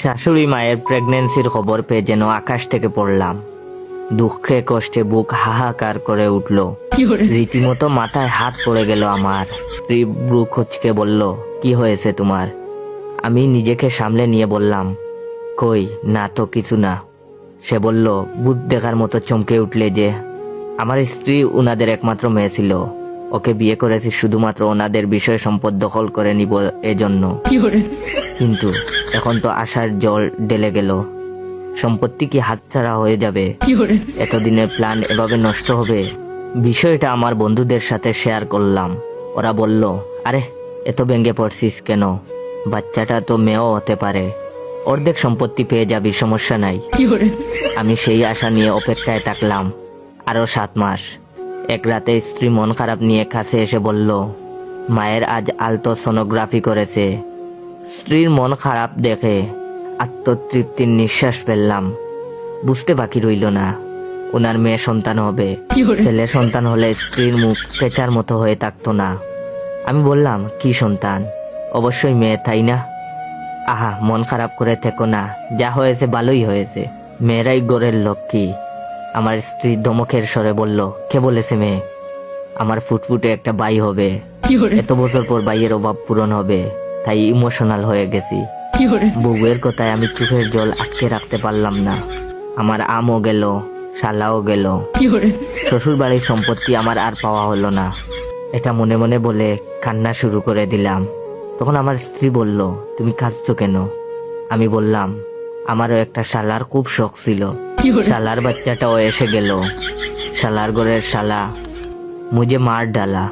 শাশুড়ি মায়ের প্রেগন্যান্সির খবর পেয়ে যেন আকাশ থেকে পড়লাম। দুঃখে কষ্টে বুক হাহাকার করে উঠল। রীতিমতো মাথায় হাত পড়ে গেল আমার। স্ত্রী ব্রু কুঁচকে বলল, কি হয়েছে তোমার? আমি নিজেকে সামলে নিয়ে বললাম, কই না তো কিছু না। সে বলল, ভূত দেখার মতো চমকে উঠলে যে। আমার স্ত্রী উনাদের একমাত্র মেয়ে ছিল। ওকে বিয়ে করেছি শুধুমাত্র ওনাদের বিষয় সম্পদ দখল করে নিব এজন্য। কিন্তু এখন তো আশার জল ঢেলে গেল। সম্পত্তি কি হাতছাড়া হয়ে যাবে? এতদিনের প্ল্যান এভাবে নষ্ট হবে? বিষয়টা আমার বন্ধুদের সাথে শেয়ার করলাম। ওরা বলল, আরে এত ভেঙে পড়ছিস কেন? বাচ্চাটা তো মেয়েও হতে পারে, অর্ধেক সম্পত্তি পেয়ে যাবি, সমস্যা নাই। আমি সেই আশা নিয়ে অপেক্ষায় থাকলাম আরো 7 মাস। এক রাতে স্ত্রী মন খারাপ নিয়ে কাছে এসে বলল, মায়ের আজ আলট্রাসোনোগ্রাফি করেছে। স্ত্রীর মন খারাপ দেখে আত্মতৃপ্তির নিঃশ্বাস ফেললাম। বুঝতে বাকি রইল না, ওনার মেয়ে সন্তান হবে। ছেলে সন্তান হলে স্ত্রীর মুখ পেঁচার মতো হয়ে থাকতো না। আমি বললাম, কি সন্তান? অবশ্যই মেয়ে, তাই না? আহা, মন খারাপ করে থেকো না, যা হয়েছে ভালোই হয়েছে, মেয়েরাই গড়ের লক্ষ্মী। আমার স্ত্রী ধমকের স্বরে বলল, কে বলেছে মেয়ে? আমার ফুটফুটে একটা ভাই হবে। এত বছর পর ভাইয়ের অভাব পূরণ হবে, তাই ইমোশনাল হয়ে গেছি। বউয়ের কথায় আমি চোখের জল আটকে রাখতে পারলাম না। আমার আমও গেল, শালাও গেল। শ্বশুর বাড়ির সম্পত্তি আমার আর পাওয়া হলো না। এটা মনে মনে বলে কান্না শুরু করে দিলাম। তখন আমার স্ত্রী বলল, তুমি কাঁদছো কেন? আমি বললাম, আমারও একটা শালার খুব শখ ছিল। শালার বাচ্চাটাও এসে গেল। শালার ঘরের শালা মুঝে মার ডালা।